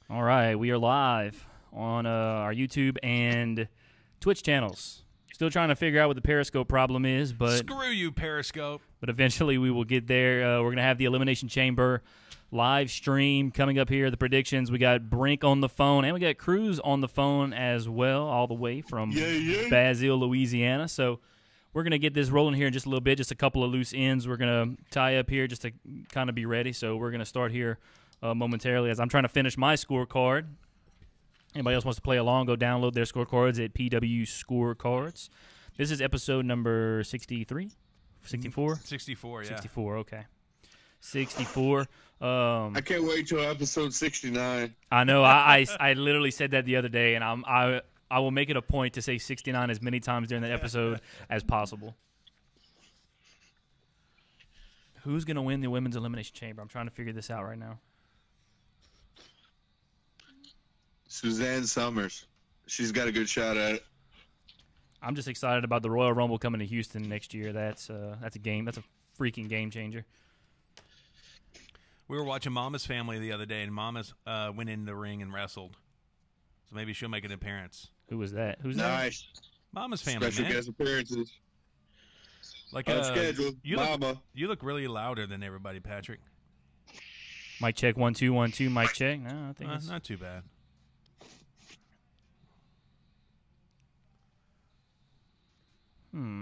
All right, we are live on our YouTube and Twitch channels. Still trying to figure out what the Periscope problem is, but screw you, Periscope. But eventually we will get there. We're going to have the Elimination Chamber live stream coming up here. The predictions, we got Brink on the phone, and we got Cruz on the phone as well, all the way from Basile, Louisiana. So we're going to get this rolling here in just a little bit, just a couple of loose ends we're going to tie up here just to kind of be ready. So we're going to start here momentarily as I'm trying to finish my scorecard. Anybody else wants to play along, go download their scorecards at PW Scorecards. This is episode number 63? 64? 64, yeah. 64, okay. 64. I can't wait till episode 69. I know. I literally said that the other day, and I will make it a point to say 69 as many times during the episode as possible. Who's going to win the Women's Elimination Chamber? I'm trying to figure this out right now. Suzanne Summers. She's got a good shot at it. I'm just excited about the Royal Rumble coming to Houston next year. That's a game. That's a freaking game changer. We were watching Mama's Family the other day, and Mama's went in the ring and wrestled. So maybe she'll make an appearance. Who was that? Who's nice. that? Mama's Family, Special man. guest appearances. Like schedule. You look really louder than everybody, Patrick. Mic check 1 2 1 2. Mic check. No, I think it's not too bad.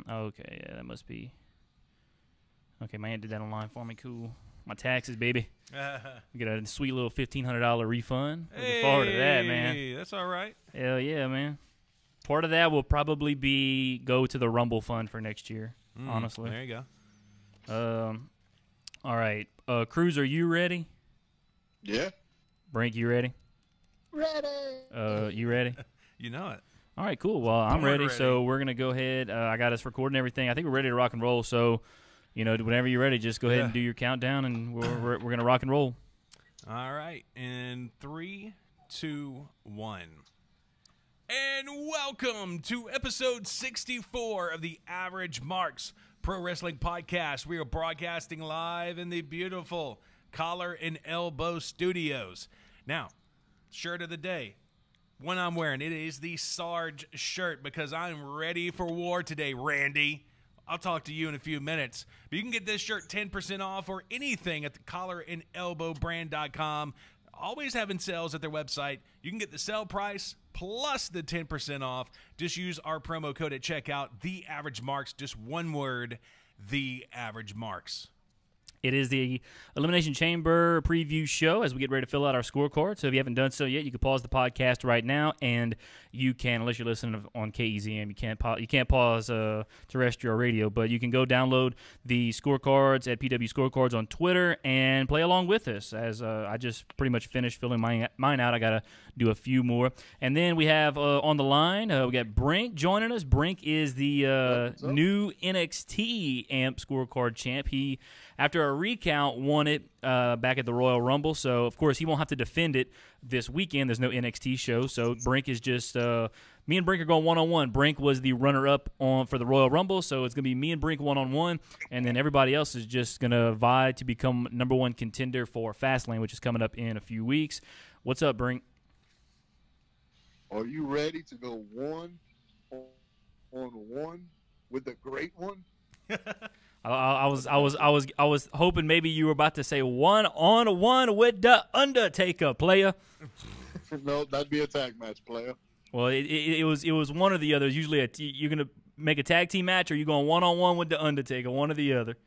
Okay, yeah, that must be. Okay, my aunt did that online for me. Cool. My taxes, baby. We get a sweet little $1,500 refund. Looking forward to that, man. That's all right. Hell yeah, man. Part of that will probably go to the Rumble fund for next year, honestly. There you go. All right. Cruz, are you ready? Yeah. Brink, you ready? Ready. You ready? You know it. All right, cool. Well, I'm ready, so we're going to go ahead. I got us recording everything. I think we're ready to rock and roll, so, whenever you're ready, just go ahead and do your countdown, and we're going to rock and roll. All right. In 3, 2, 1. And welcome to episode 64 of the Average Marks Pro Wrestling Podcast. We are broadcasting live in the beautiful Collar and Elbow Studios. Now, shirt of the day. One I'm wearing, it is the Sarge shirt because I'm ready for war today, Randy. I'll talk to you in a few minutes. But you can get this shirt 10% off or anything at the collarandelbowbrand.com. Always having sales at their website. You can get the sale price plus the 10% off. Just use our promo code at checkout, The Average Marks. Just one word, The Average Marks. It is the Elimination Chamber preview show as we get ready to fill out our scorecard. So if you haven't done so yet, you can pause the podcast right now, and you can, unless you're listening on KEZM, you can't pause terrestrial radio, but you can go download the scorecards at PW Scorecards on Twitter and play along with us. As I just pretty much finished filling mine out, I got to do a few more. And then we have on the line, we got Brink joining us. Brink is the new NXT AMP scorecard champ. He, after a recount, won it back at the Royal Rumble. So, of course, he won't have to defend it this weekend. There's no NXT show. So, Brink is just me and Brink are going one-on-one. Brink was the runner-up for the Royal Rumble. So, it's going to be me and Brink one-on-one. And then everybody else is just going to vie to become number one contender for Fastlane, which is coming up in a few weeks. What's up, Brink? Are you ready to go one-on-one with the great one? I was hoping maybe you were about to say 1-on-1 with the Undertaker, player. No, that'd be a tag match, player. Well, it was one or the other. Usually, you're gonna make a tag team match, or you're going 1-on-1 with the Undertaker, one or the other.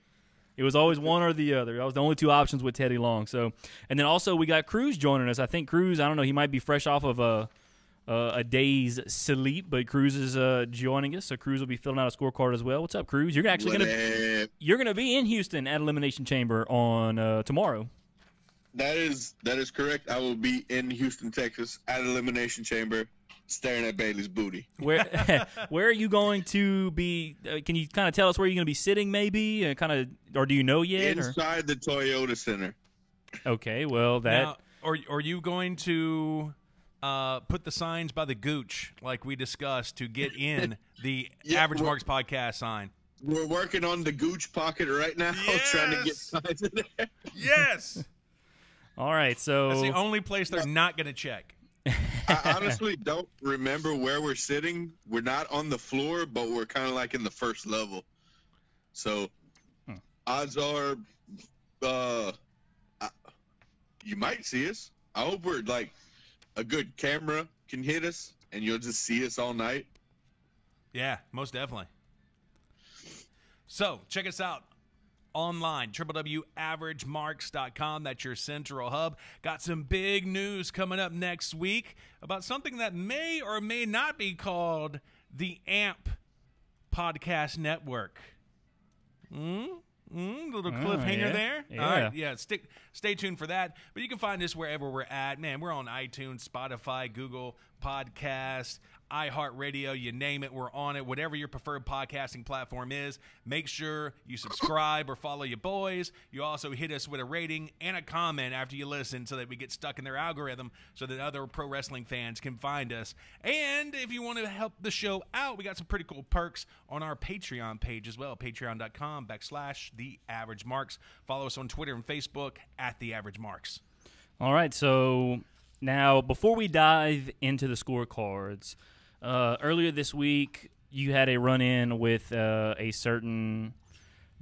It was always one or the other. That was the only two options with Teddy Long. So, and then also we got Cruz joining us. I think Cruz, I don't know, he might be fresh off of a day's sleep, but Cruz is joining us, so Cruz will be filling out a scorecard as well. What's up, Cruz? You're actually gonna be in Houston at Elimination Chamber on tomorrow. That is correct. I will be in Houston, Texas, at Elimination Chamber, staring at Bailey's booty. Where are you going to be? Can you kind of tell us where you're going to be sitting, maybe? Or do you know yet? Inside the Toyota Center. Okay, well that. Now, are you going to put the signs by the Gooch, like we discussed, to get in the Average Marks podcast sign? We're working on the Gooch pocket right now, trying to get signs in there. Yes. All right, so That's the only place they're not going to check. I honestly don't remember where we're sitting. We're not on the floor, but we're kind of like in the first level. So odds are you might see us. I hope we're like a good camera can hit us and you'll just see us all night. Yeah, most definitely. So check us out online, www.averagemarks.com. That's your central hub. Got some big news coming up next week about something that may or may not be called the AMP Podcast Network. Little cliffhanger there. Yeah. All right, yeah. Stay tuned for that. But you can find us wherever we're at. Man, we're on iTunes, Spotify, Google Podcasts, iHeartRadio, you name it, we're on it. Whatever your preferred podcasting platform is, make sure you subscribe or follow your boys. You also hit us with a rating and a comment after you listen so that we get stuck in their algorithm so that other pro wrestling fans can find us. And if you want to help the show out, we got some pretty cool perks on our Patreon page as well, patreon.com/TheAverageMarks. Follow us on Twitter and Facebook @TheAverageMarks. All right, so now before we dive into the scorecards, earlier this week you had a run-in with a certain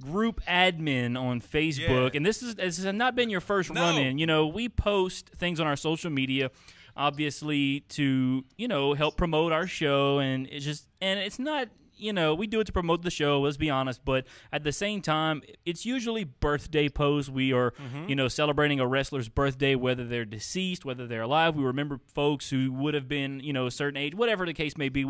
group admin on Facebook, and this has not been your first run-in. You know, we post things on our social media, obviously to help promote our show, and it's not. We do it to promote the show, let's be honest, but at the same time, it's usually birthday posts. We are, celebrating a wrestler's birthday, whether they're deceased, whether they're alive. We remember folks who would have been, a certain age, whatever the case may be.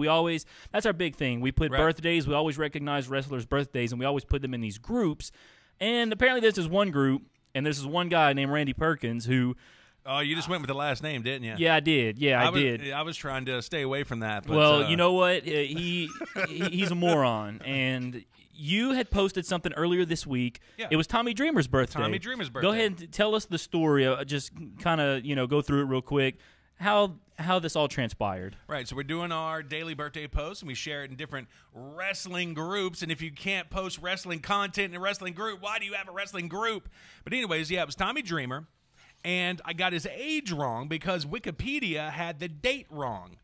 That's our big thing. We put birthdays, we always recognize wrestlers' birthdays, and we always put them in these groups. And apparently there's this one group, and there's this one guy named Randy Perkins who... Oh, you just went with the last name, didn't you? Yeah, I did. I did. I was trying to stay away from that. But, well, you know what? He's a moron. And you had posted something earlier this week. Yeah. It was Tommy Dreamer's birthday. Tommy Dreamer's birthday. Go ahead and tell us the story. Just kind of, go through it real quick. How this all transpired. Right, so we're doing our daily birthday posts, and we share it in different wrestling groups. And if you can't post wrestling content in a wrestling group, why do you have a wrestling group? But anyways, yeah, it was Tommy Dreamer. And I got his age wrong because Wikipedia had the date wrong.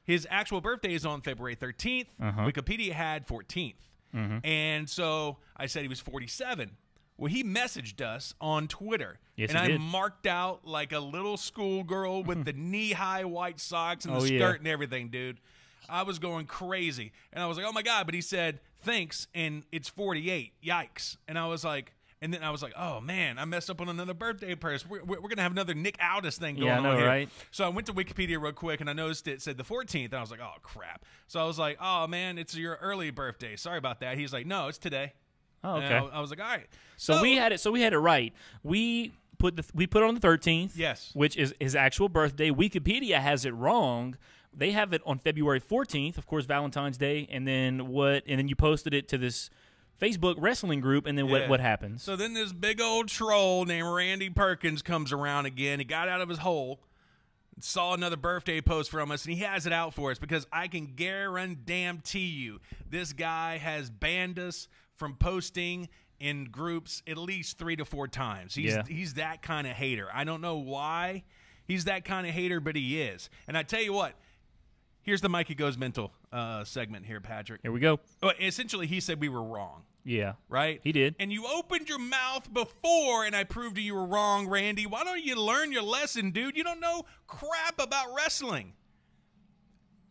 His actual birthday is on February 13th. Wikipedia had 14th. And so I said he was 47. Well, he messaged us on Twitter. Yes, and he I did. marked out like a little schoolgirl with the knee-high white socks and the skirt and everything, dude. I was going crazy. And I was like, oh, my God. But he said, thanks, and it's 48. Yikes. And I was like... And then I was like, oh, man, I messed up on another birthday person. We're going to have another Nick Aldis thing going on here. Right? So I went to Wikipedia real quick, and I noticed it said the 14th. And I was like, oh, crap. So I was like, oh, man, it's your early birthday. Sorry about that. He's like, no, it's today. Oh, okay. And I was like, all right. So we had it right. We put it on the 13th. Yes. Which is his actual birthday. Wikipedia has it wrong. They have it on February 14th, of course, Valentine's Day. And then you posted it to this Facebook wrestling group, and then what happens? So then this big old troll named Randy Perkins comes around again. He got out of his hole, saw another birthday post from us, and he has it out for us because I can guarantee you this guy has banned us from posting in groups at least 3 to 4 times. He's that kind of hater. I don't know why he's that kind of hater, but he is. And I tell you what, here's the Mikey Goes Mental segment here, Patrick. Here we go. Essentially, he said we were wrong. Yeah. Right? He did. And you opened your mouth before, and I proved you were wrong, Randy. Why don't you learn your lesson, dude? You don't know crap about wrestling.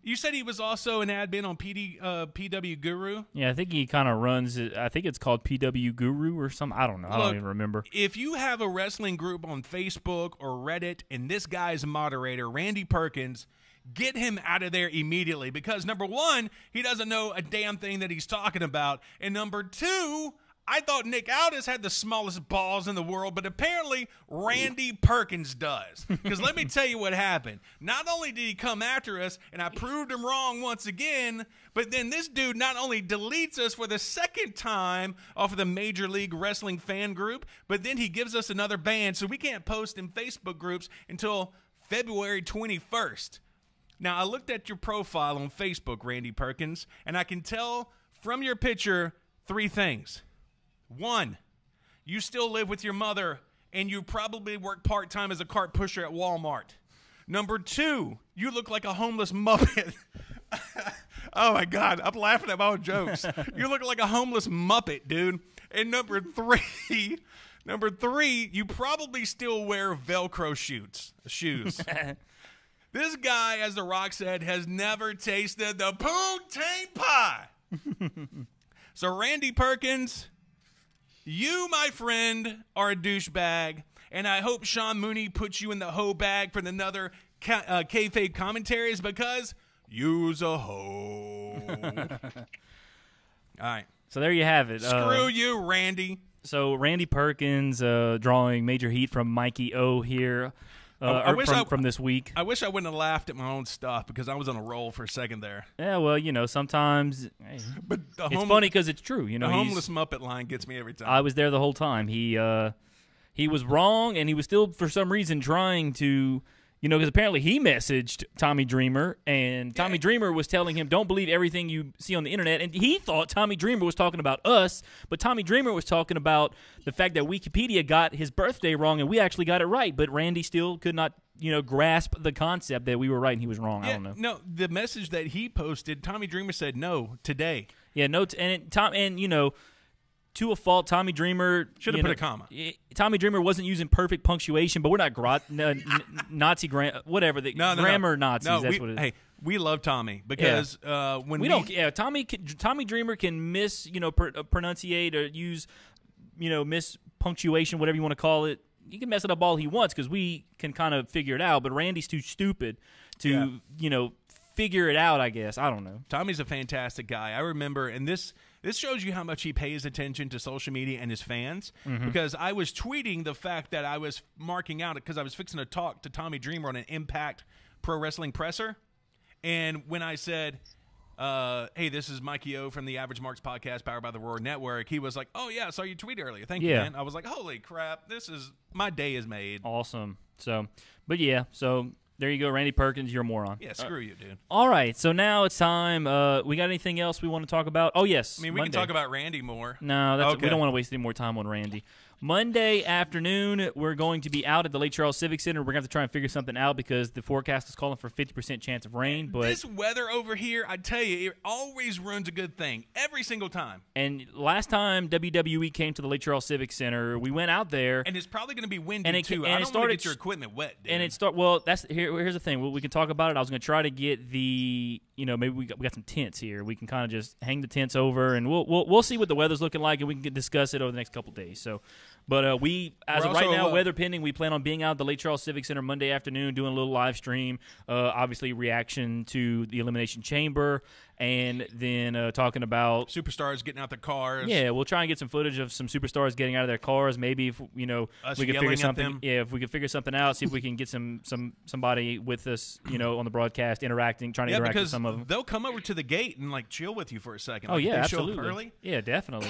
You said he was also an admin on PW Guru? Yeah, I think he kind of runs it. I think it's called PW Guru or something. I don't know. I don't even remember. If you have a wrestling group on Facebook or Reddit, and this guy's a moderator, Randy Perkins, get him out of there immediately because, number one, he doesn't know a damn thing that he's talking about. And number two, I thought Nick Aldis had the smallest balls in the world, but apparently Randy Perkins does. Because let me tell you what happened. Not only did he come after us, and I proved him wrong once again, but then this dude not only deletes us for the second time off of the Major League Wrestling fan group, but then he gives us another ban, so we can't post in Facebook groups until February 21st. Now, I looked at your profile on Facebook, Randy Perkins, and I can tell from your picture 3 things. 1, you still live with your mother and you probably work part-time as a cart pusher at Walmart. Number 2, you look like a homeless Muppet. Oh, my God. I'm laughing at my own jokes. You look like a homeless Muppet, dude. And number 3, you probably still wear Velcro shoes. This guy, as The Rock said, has never tasted the poutine pie. So, Randy Perkins, you, my friend, are a douchebag, and I hope Sean Mooney puts you in the hoe bag for another kayfabe commentaries because you's a hoe. All right. So there you have it. Screw you, Randy. So Randy Perkins drawing major heat from Mikey O here from this week. I wish I wouldn't have laughed at my own stuff because I was on a roll for a second there. Yeah, well, sometimes but it's funny because it's true. The homeless Muppet line gets me every time. I was there the whole time. He was wrong, and he was still, for some reason, trying to... because apparently he messaged Tommy Dreamer, and Tommy Dreamer was telling him, don't believe everything you see on the internet. And he thought Tommy Dreamer was talking about us, but Tommy Dreamer was talking about the fact that Wikipedia got his birthday wrong, and we actually got it right. But Randy still could not, grasp the concept that we were right and he was wrong. I don't know. No, the message that he posted, Tommy Dreamer said, no, today. Yeah, no, to a fault, Tommy Dreamer should have put a comma. Tommy Dreamer wasn't using perfect punctuation, but we're not Nazi grammar Nazis. No, that's what it is. Hey, we love Tommy because when we don't. Yeah, Tommy Dreamer can pronunciate or use miss punctuation, whatever you want to call it. He can mess it up all he wants because we can kind of figure it out. But Randy's too stupid to figure it out. I guess I don't know. Tommy's a fantastic guy. I remember, and this shows you how much he pays attention to social media and his fans, because I was tweeting the fact that I was marking out because I was fixing to talk to Tommy Dreamer on an Impact Pro Wrestling presser. And when I said, hey, this is Mikey O from the Average Marks podcast powered by the Roar Network, he was like, oh, yeah, I saw your tweet earlier. Thank you, man. I was like, holy crap, my day is made. Awesome. So there you go, Randy Perkins, you're a moron. Yeah, screw you, dude. All right, so now it's time. We got anything else we want to talk about? Oh, yes. I mean, we can talk about Randy more. No, we don't want to waste any more time on Randy. Monday afternoon, we're going to be out at the Lake Charles Civic Center. We're going to have to try and figure something out because the forecast is calling for 50% chance of rain. But this weather over here, I tell you, it always ruins a good thing every single time. And last time WWE came to the Lake Charles Civic Center, we went out there. And it's probably going to be windy, too. I don't want to get your equipment wet, dude. And here's the thing. We can talk about it. I was going to try to get the, maybe we got some tents here. We can kind of just hang the tents over, and we'll see what the weather's looking like, and we can discuss it over the next couple of days. So, but as of right now, weather pending, we plan on being out at the Lake Charles Civic Center Monday afternoon, doing a little live stream, obviously reaction to the Elimination Chamber, and then talking about superstars getting out their cars. Yeah, we'll try and get some footage of some superstars getting out of their cars. Maybe if we can figure something. Yeah, if we can figure something out, see if we can get somebody with us, on the broadcast, trying to interact with some of them. They'll come over to the gate and chill with you for a second. Oh yeah, absolutely. Show up early. Yeah, definitely.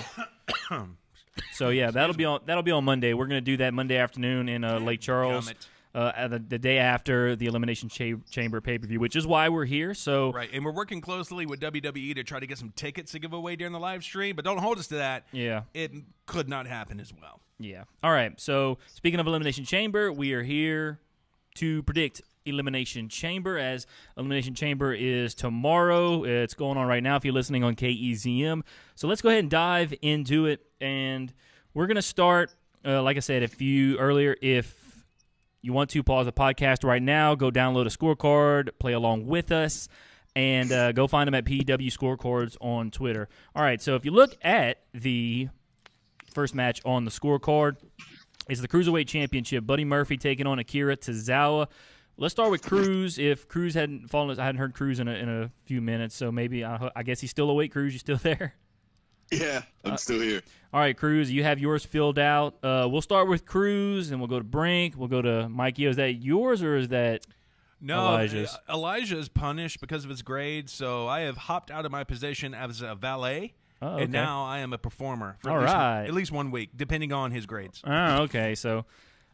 So yeah, that'll be on Monday. We're going to do that Monday afternoon in Lake Charles. The day after the Elimination Chamber pay-per-view, which is why we're here. So right, and we're working closely with WWE to try to get some tickets to give away during the live stream, but don't hold us to that. Yeah. It could not happen as well. Yeah. All right, so speaking of Elimination Chamber, we are here to predict Elimination Chamber, as Elimination Chamber is tomorrow. It's going on right now if you're listening on KEZM. So let's go ahead and dive into it, and we're going to start, like I said if you want to pause the podcast right now, go download a scorecard, play along with us, and go find them at PW Scorecards on Twitter. All right, so if you look at the first match on the scorecard, it's the Cruiserweight Championship. Buddy Murphy taking on Akira Tozawa. Let's start with Cruz. If Cruz hadn't fallen, I hadn't heard Cruz in a few minutes, so maybe I guess he's still awake. Cruz, you still there? Yeah, I'm still here. All right, Cruz, you have yours filled out. We'll start with Cruz, and we'll go to Brink. We'll go to Mikey. Is that yours or is that Elijah's? Elijah is punished because of his grades, so I have hopped out of my position as a valet, and now I am a performer for at least 1 week, depending on his grades. Oh, okay. So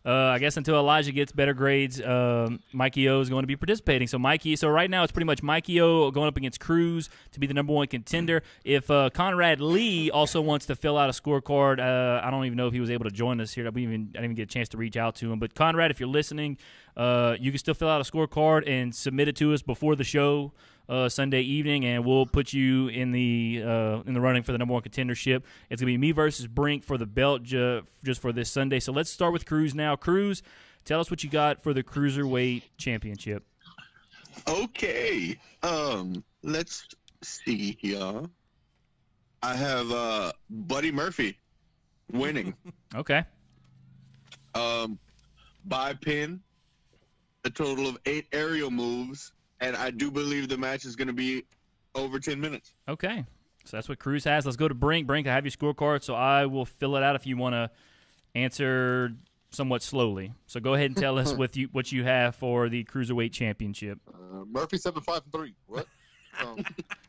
I guess until Elijah gets better grades, Mikey O is going to be participating. So right now it's pretty much Mikey O going up against Cruz to be the number one contender. If Conrad Lee also wants to fill out a scorecard, I don't even know if he was able to join us here. I didn't even get a chance to reach out to him. But Conrad, if you're listening, you can still fill out a scorecard and submit it to us before the show. Sunday evening, and we'll put you in the running for the number one contendership. It's gonna be me versus Brink for the belt just for this Sunday. So let's start with Cruz now. Cruz, tell us what you got for the Cruiserweight Championship. Okay. Let's see here. I have Buddy Murphy winning. Okay. By pin, a total of 8 aerial moves. And I do believe the match is going to be over 10 minutes. Okay. So that's what Cruz has. Let's go to Brink. Brink, I have your scorecard, so I will fill it out if you want to answer somewhat slowly. So go ahead and tell us what you have for the Cruiserweight Championship. Murphy 7-5-3. What?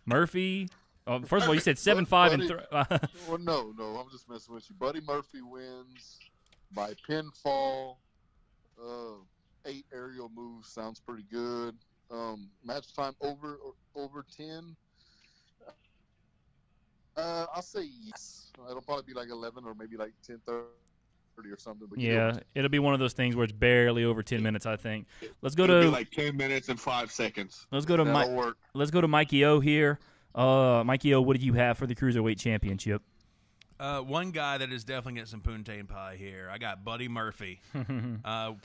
Murphy. First of all, you said 7-5-3. Well, no, I'm just messing with you. Buddy Murphy wins by pinfall. 8 aerial moves sounds pretty good. Match time over 10. I'll say yes. It'll probably be like 11 or maybe like 10:30 or something. But yeah, it'll be one of those things where it's barely over 10 minutes, I think. Let's go It'll to be like 10 minutes and 5 seconds. Let's go to Let's go to Mikey O here. Mikey O, what do you have for the Cruiserweight Championship? One guy that is definitely getting some poontang pie here. I got Buddy Murphy.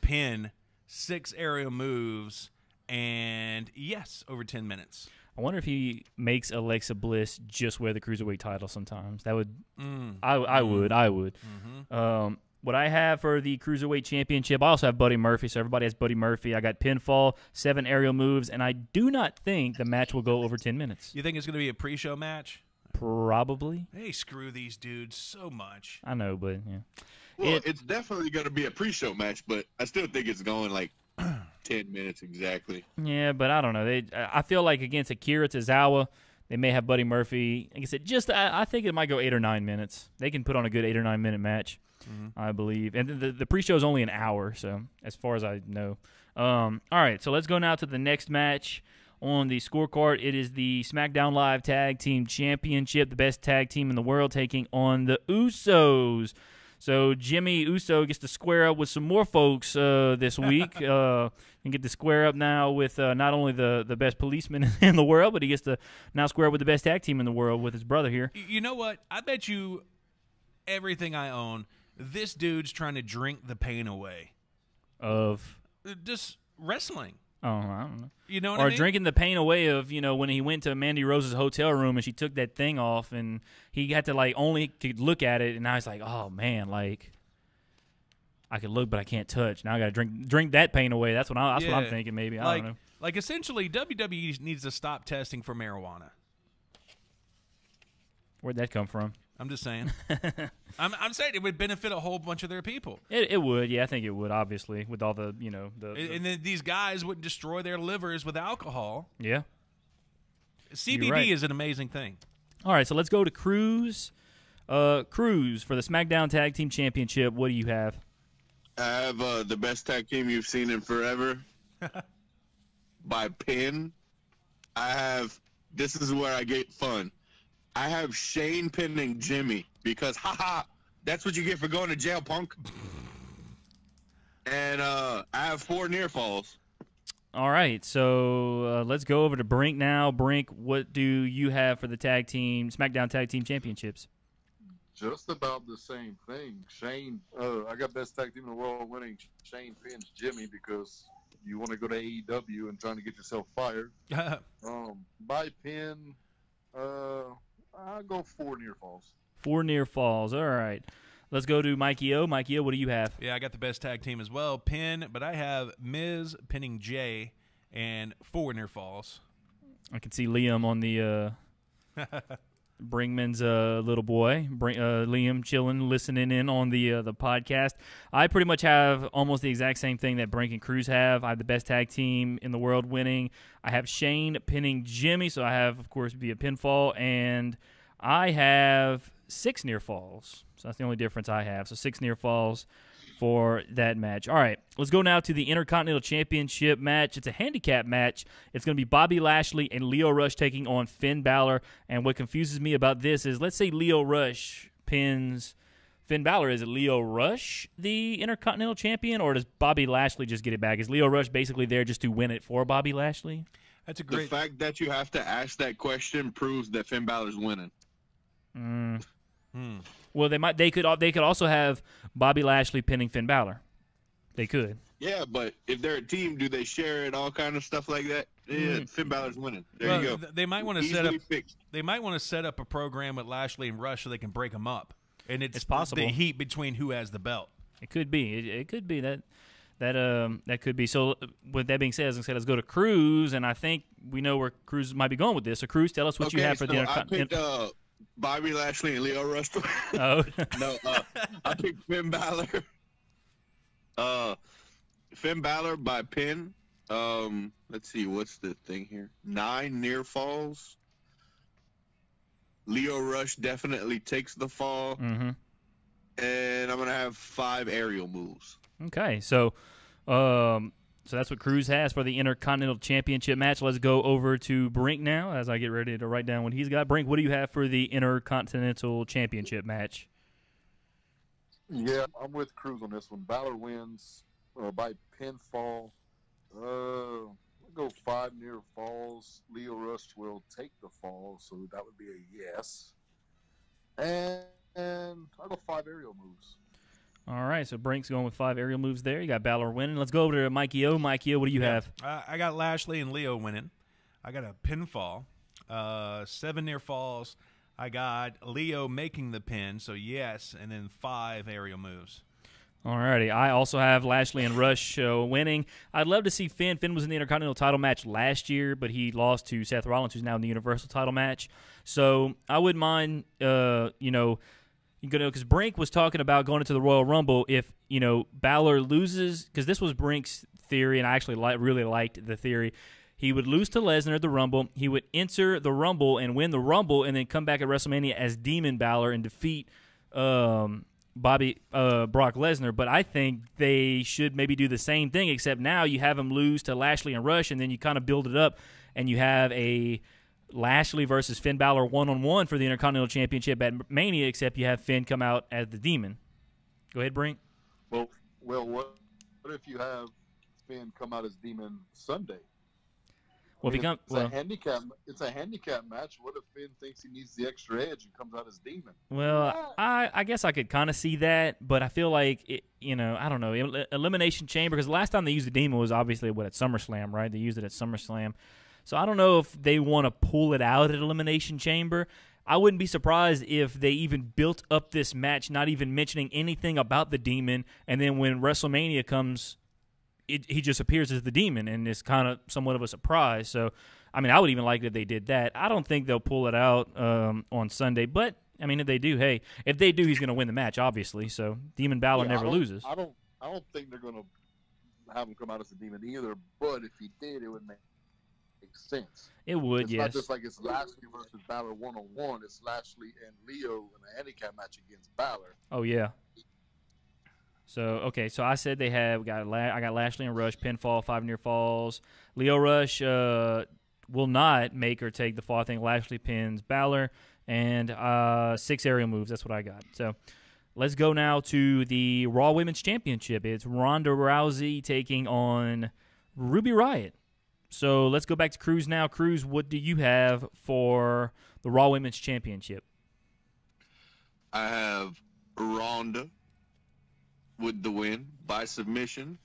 Pin, 6 aerial moves. And yes, over 10 minutes. I wonder if he makes Alexa Bliss just wear the Cruiserweight title sometimes. That would, I would. Mm-hmm. What I have for the Cruiserweight Championship, I also have Buddy Murphy, so everybody has Buddy Murphy. I got pinfall, 7 aerial moves, and I do not think the match will go over 10 minutes. You think it's going to be a pre-show match? Probably. Hey, screw these dudes so much. I know, but yeah. Well, it's definitely going to be a pre-show match, but I still think it's going like 10 minutes exactly. Yeah, but I don't know. I feel like against Akira Tozawa, they may have Buddy Murphy. Like I said, I think it might go 8 or 9 minutes. They can put on a good 8 or 9 minute match, I believe. And the pre-show is only an hour, so as far as I know. All right, so let's go now to the next match on the scorecard. It is the SmackDown Live Tag Team Championship, the best tag team in the world, taking on the Usos. So Jimmy Uso gets to square up with some more folks this week and get to square up now with not only the best policeman in the world, but he gets to now square up with the best tag team in the world with his brother here. You know what? I bet you everything I own, this dude's trying to drink the pain away. Of? Just wrestling. Oh, I don't know. You know what I mean? Or drinking the pain away of, when he went to Mandy Rose's hotel room and she took that thing off and he had to, only could look at it, and now he's like, oh, man, I could look but I can't touch. Now I got to drink that pain away. That's what I'm thinking maybe. I don't know. Like, essentially, WWE needs to stop testing for marijuana. Where'd that come from? I'm just saying. I'm saying it would benefit a whole bunch of their people. It would, yeah. I think it would, obviously, with all the, And then these guys wouldn't destroy their livers with alcohol. Yeah. CBD right. is an amazing thing. All right, so let's go to Cruz. Cruz, for the SmackDown Tag Team Championship, what do you have? I have the best tag team you've seen in forever. By pin. This is where I get fun. I have Shane pinning Jimmy because, that's what you get for going to jail, punk. And I have 4 near falls. All right, so let's go over to Brink now. Brink, what do you have for the SmackDown Tag Team Championships? Just about the same thing. Shane, I got best tag team in the world winning. Shane pins Jimmy because you want to go to AEW and trying to get yourself fired. By pin, I'll go 4 near falls. 4 near falls. All right. Let's go to Mikey O. Mikey O, what do you have? Yeah, I got the best tag team as well. Pin, but I have Miz pinning Jay and 4 near falls. I can see Liam on the Brinkman's little boy. Liam chilling, listening in on the podcast. I pretty much have almost the exact same thing that Brink and Cruz have. I have the best tag team in the world winning. I have Shane pinning Jimmy, so I have, of course, via pinfall, and I have 6 near falls. So that's the only difference I have. So 6 near falls for that match. All right, let's go now to the Intercontinental Championship match. It's a handicap match. It's going to be Bobby Lashley and Lio Rush taking on Finn Balor. And what confuses me about this is, let's say Lio Rush pins Finn Balor. Is it Lio Rush the Intercontinental Champion, or does Bobby Lashley just get it back? Is Lio Rush basically there just to win it for Bobby Lashley? That's a great. The fact that you have to ask that question proves that Finn Balor's winning. Well, they could also have Bobby Lashley pinning Finn Balor. They could. Yeah, but if they're a team, do they share it? All kind of stuff like that. Yeah, Finn Balor's winning. There you go. They might want to set up. Fixed. They might want to set up a program with Lashley and Rush so they can break them up, and it's possible. The heat between who has the belt. It could be. It could be that could be. So with that being said, as I said, let's go to Cruz, and I think we know where Cruz might be going with this. So Cruz, tell us what you have for the Intercontinental. I picked Bobby Lashley and Lio Rush. Oh. No, I picked Finn Balor. Finn Balor by pin. Let's see, what's the thing here? 9 near falls. Lio Rush definitely takes the fall. Mm-hmm. And I'm going to have 5 aerial moves. Okay, so that's what Cruz has for the Intercontinental Championship match. Let's go over to Brink now as I get ready to write down what he's got. Brink, what do you have for the Intercontinental Championship match? Yeah, I'm with Cruz on this one. Balor wins by pinfall. We'll go 5 near falls. Lio Rush will take the fall, so that would be a yes. And I'll go 5 aerial moves. All right, so Brink's going with 5 aerial moves there. You got Balor winning. Let's go over to Mikey O. Mikey O, what do you have? I got Lashley and Lio winning. I got a pinfall, 7 near falls. I got Lio making the pin, so yes, and then 5 aerial moves. All righty. I also have Lashley and Rush winning. I'd love to see Finn. Finn was in the Intercontinental title match last year, but he lost to Seth Rollins, who's now in the Universal title match. So I wouldn't mind, because Brink was talking about going into the Royal Rumble if, Balor loses, because this was Brink's theory, and I actually really liked the theory. He would lose to Lesnar at the Rumble. He would enter the Rumble and win the Rumble, and then come back at WrestleMania as Demon Balor and defeat Brock Lesnar. But I think they should maybe do the same thing, except now you have him lose to Lashley and Rush, and then you kind of build it up, and you have a Lashley versus Finn Balor one-on-one for the Intercontinental Championship at Mania, except you have Finn come out as the Demon. Go ahead, Brink. Well, what if you have Finn come out as Demon Sunday? Well, it's a handicap match. What if Finn thinks he needs the extra edge and comes out as Demon? Well, I guess I could kind of see that, but I feel like I don't know, Elimination Chamber, because the last time they used the Demon was obviously at SummerSlam, right? They used it at SummerSlam. So I don't know if they want to pull it out at Elimination Chamber. I wouldn't be surprised if they even built up this match, not even mentioning anything about the Demon, and then when WrestleMania comes, he just appears as the Demon, and it's kind of somewhat of a surprise. So, I mean, I would even like it if they did that. I don't think they'll pull it out on Sunday, but, I mean, if they do, if they do, he's going to win the match, obviously. So, Demon Balor never loses. I don't think they're going to have him come out as a Demon either, but if he did, it would make sense. It would, it's yes. Not just like it's Lashley versus Balor one-on-one. It's Lashley and Leo in a handicap match against Balor. Oh yeah. So okay, so I said I got Lashley and Rush pinfall, 5 near falls. Lio Rush will not make or take the fall. I think Lashley pins Balor, and 6 aerial moves. That's what I got. So let's go now to the Raw Women's Championship. It's Ronda Rousey taking on Ruby Riott. So let's go back to Cruz now. Cruz, what do you have for the Raw Women's Championship? I have Ronda with the win by submission,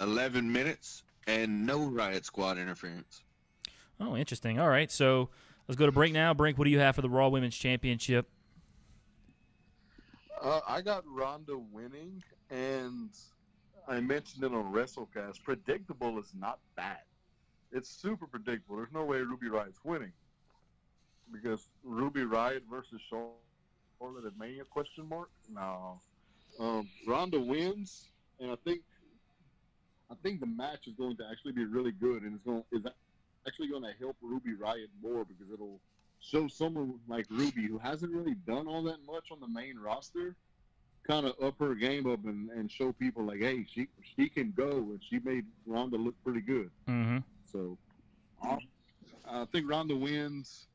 11 minutes, and no Riot Squad interference. Oh, interesting. All right, so let's go to Brink now. Brink, what do you have for the Raw Women's Championship? I got Ronda winning, and I mentioned it on WrestleCast. Predictable is not bad. It's super predictable. There's no way Ruby Riott's winning, because Ruby Riott versus Charlotte at Mania ? No. Ronda wins, and I think the match is going to actually be really good, and is actually going to help Ruby Riott more, because it'll show someone like Ruby, who hasn't really done all that much on the main roster, kind of up her game up and show people like, hey, she can go, and she made Ronda look pretty good. Mm-hmm. So I think Ronda wins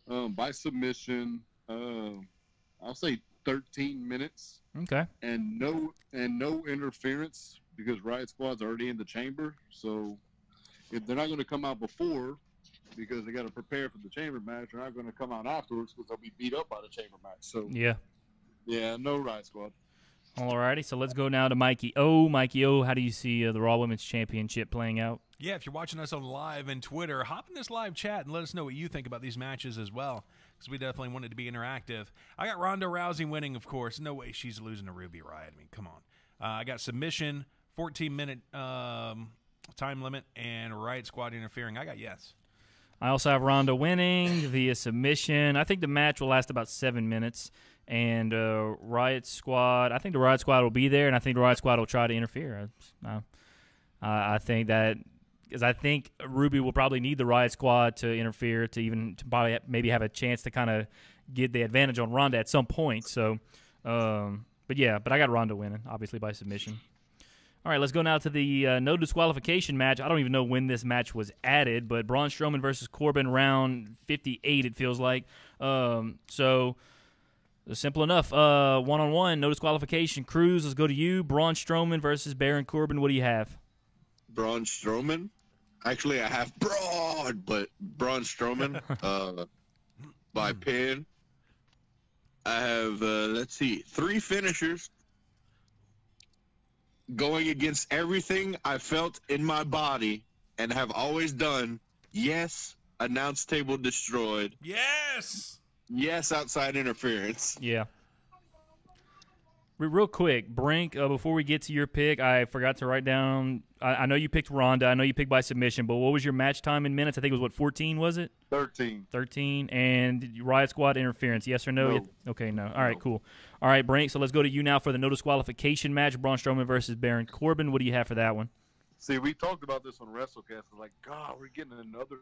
by submission. I'll say 13 minutes. Okay. And no interference because Riot Squad's already in the chamber. So if they're not going to come out before because they got to prepare for the chamber match, they're not going to come out afterwards because they'll be beat up by the chamber match. So yeah, no Riot Squad. Alrighty, so let's go now to Mikey O. Mikey O, how do you see the Raw Women's Championship playing out? Yeah, if you're watching us on live and Twitter, hop in this live chat and let us know what you think about these matches as well, because we definitely want it to be interactive. I got Ronda Rousey winning, of course. No way she's losing to Ruby Riott. I mean, come on. I got submission, 14-minute time limit, and Riot Squad interfering. I got yes. I also have Ronda winning via submission. I think the match will last about 7 minutes. And Riot Squad, I think the Riot Squad will be there, and I think the Riot Squad will try to interfere. I think that, because I think Ruby will probably need the Riot Squad to interfere to probably maybe have a chance to kind of get the advantage on Ronda at some point. So, but I got Ronda winning, obviously by submission. All right, let's go now to the no disqualification match. I don't even know when this match was added, but Braun Strowman versus Corbin, round 58, it feels like. So simple enough. One-on-one, no disqualification. Cruz, let's go to you. Braun Strowman versus Baron Corbin. What do you have? Braun Strowman. Actually, I have Braun, but Braun Strowman by pin. I have, 3 finishers going against everything I felt in my body and have always done. Yes, announce table destroyed. Yes! Yes, outside interference. Yeah. Real quick, Brink, before we get to your pick, I forgot to write down. I know you picked Ronda. I know you picked by submission, but what was your match time in minutes? I think it was, 14, was it? 13. 13. And Riot Squad interference, yes or no? No. Okay, no. All right, cool. All right, Brink, so let's go to you now for the no disqualification match, Braun Strowman versus Baron Corbin. What do you have for that one? See, we talked about this on WrestleCast. It's like, God, we're getting another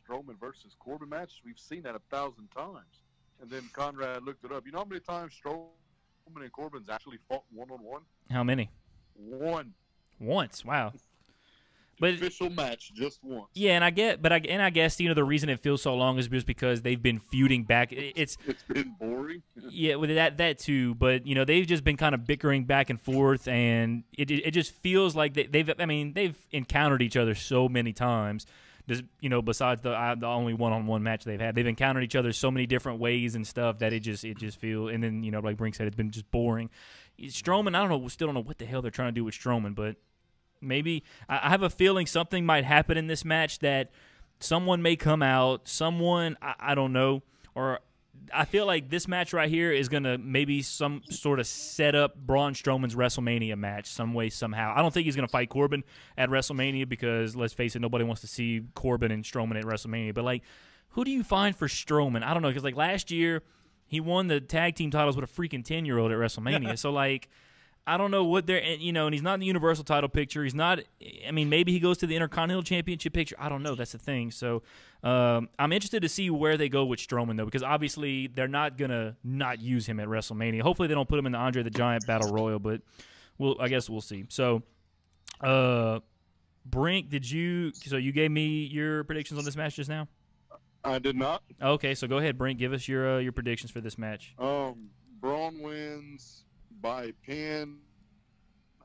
Strowman versus Corbin match. We've seen that 1,000 times. And then Conrad looked it up. You know how many times Strowman and Corbin's actually fought one-on-one? How many? One. Once. Wow. But official match, just once. Yeah, and I guess the reason it feels so long is just because they've been feuding back. It's been boring. Yeah, with that too. But they've just been kind of bickering back and forth, and it just feels like they've encountered each other so many times. Just, besides the only one-on-one match they've had, they've encountered each other so many different ways and stuff that it just feels. And then like Brink said, it's been just boring. Strowman, still don't know what the hell they're trying to do with Strowman, but maybe I have a feeling something might happen in this match that someone may come out. Someone I don't know, or I feel like this match right here is gonna maybe some sort of set up Braun Strowman's WrestleMania match some way somehow. I don't think he's gonna fight Corbin at WrestleMania because let's face it, nobody wants to see Corbin and Strowman at WrestleMania. But who do you find for Strowman? I don't know, because last year he won the tag team titles with a freaking 10-year-old at WrestleMania. So I don't know what they're, and he's not in the Universal title picture. He's not, maybe he goes to the Intercontinental Championship picture. I don't know. That's the thing. So I'm interested to see where they go with Strowman, though, because obviously they're not going to not use him at WrestleMania. Hopefully they don't put him in the Andre the Giant Battle Royal, but I guess we'll see. So, Brink, so you gave me your predictions on this match just now? I did not. Okay, so go ahead, Brink. Give us your predictions for this match. Braun wins by pin.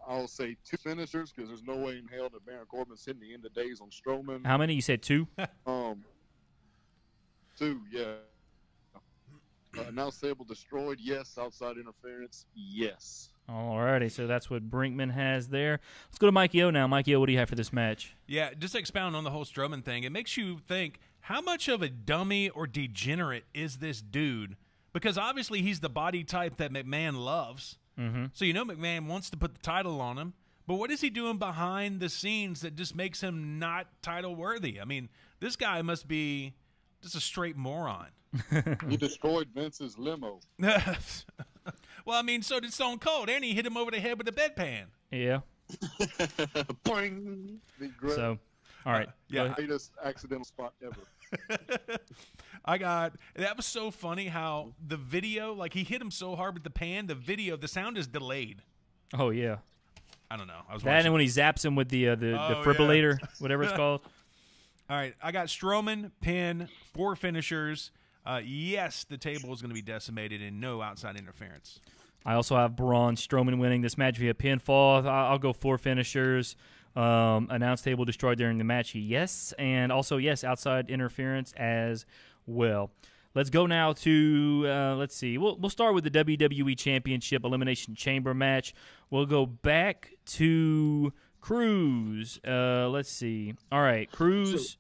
I'll say 2 finishers because there's no way in hell that Baron Corbin's hitting the end of days on Strowman. How many? You said 2? 2, yeah. Announce table destroyed, yes. Outside interference, yes. Alrighty, so that's what Brinkman has there. Let's go to Mikey O now. Mikey O, what do you have for this match? Yeah, just to expound on the whole Strowman thing, it makes you think, how much of a dummy or degenerate is this dude? Because obviously he's the body type that McMahon loves. Mm-hmm. So McMahon wants to put the title on him. But what is he doing behind the scenes that just makes him not title worthy? I mean, this guy must be just a straight moron. He destroyed Vince's limo. Well, so did Stone Cold, and he hit him over the head with a bedpan. Yeah. Boing. So, all right. Yeah. Greatest accidental spot ever. That was so funny how the video, like he hit him so hard with the pan, the sound is delayed. Oh yeah. I don't know. I was That watching. and when he zaps him with the defibrillator, whatever it's called. All right, I got Strowman, pin, 4 finishers. Yes, the table is going to be decimated and no outside interference. I also have Braun Strowman winning this match via pinfall. I'll go 4 finishers. Announce table destroyed during the match. Yes, and also yes, outside interference as well. Let's go now to let's see. We'll start with the WWE Championship Elimination Chamber match. We'll go back to Cruz. Let's see. All right, Cruz. So,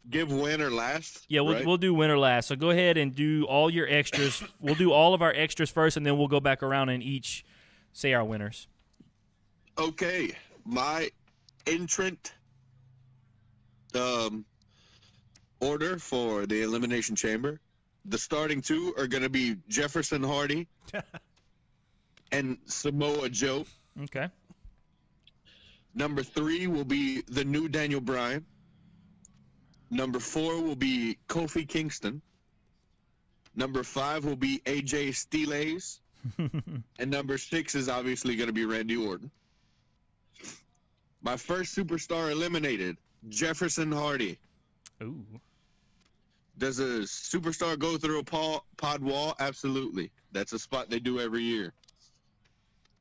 give winner last. Yeah, we'll do winner last. So go ahead and do all your extras. We'll do all of our extras first, and then we'll go back around and each say our winners. Okay, my entrant order for the Elimination Chamber. The starting 2 are going to be Jefferson Hardy and Samoa Joe. Okay. Number 3 will be the new Daniel Bryan. Number 4 will be Kofi Kingston. Number 5 will be AJ Styles. And number 6 is obviously going to be Randy Orton. My first superstar eliminated, Jefferson Hardy. Ooh. Does a superstar go through a pod wall? Absolutely. That's a spot they do every year.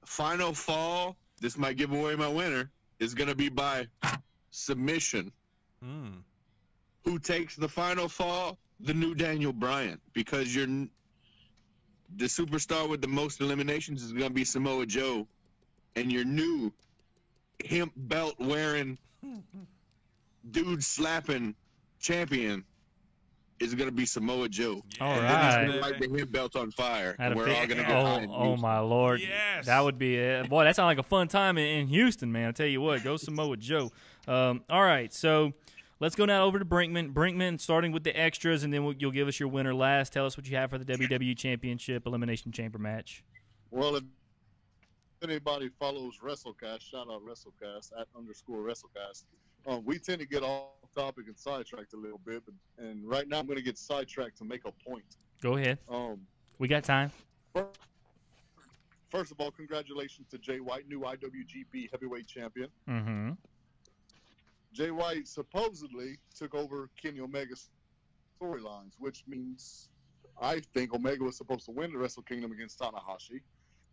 Final fall, this might give away my winner, is going to be by submission. Who takes the final fall? The new Daniel Bryan. Because the superstar with the most eliminations is going to be Samoa Joe. And your new hemp belt wearing, dude slapping champion is going to be Samoa Joe. All and right. then he's going to light the hemp belt on fire. And we're all going to go high in Oh, Houston. my Lord. Yes. That would be it. Boy, that sounds like a fun time in Houston, man. I tell you what, go Samoa Joe. All right, so let's go now over to Brinkman. Brinkman, starting with the extras, and then you'll give us your winner last. Tell us what you have for the WWE Championship Elimination Chamber match. Well, if anybody follows WrestleCast, shout out WrestleCast @_WrestleCast. We tend to get off topic and sidetracked a little bit, and right now I'm going to get sidetracked to make a point. Go ahead. We got time. First of all, congratulations to Jay White, new IWGP Heavyweight Champion. Mm-hmm. Jay White supposedly took over Kenny Omega's storylines, which means I think Omega was supposed to win the Wrestle Kingdom against Tanahashi.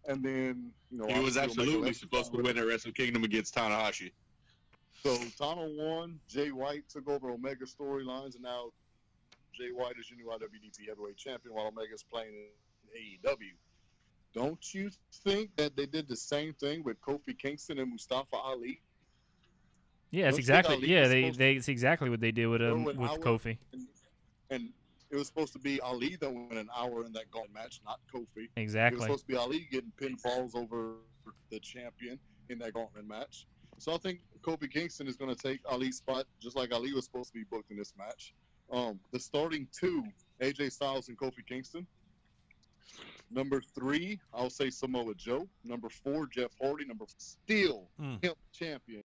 And then, he was absolutely supposed to win at Wrestle Kingdom against Tanahashi. So Tana won, Jay White took over Omega storylines, and now Jay White is your new IWGP Heavyweight Champion while Omega's playing in AEW. Don't you think that they did the same thing with Kofi Kingston and Mustafa Ali? Yeah, that's exactly. Yeah, it's exactly what they did with Kofi. And it was supposed to be Ali that went an hour in that gauntlet match, not Kofi. Exactly. It was supposed to be Ali getting pinfalls over the champion in that gauntlet match. So I think Kofi Kingston is going to take Ali's spot, just like Ali was supposed to be booked in this match. The starting 2, AJ Styles and Kofi Kingston. Number 3, I'll say Samoa Joe. Number 4, Jeff Hardy. Number 4, still hemp champion,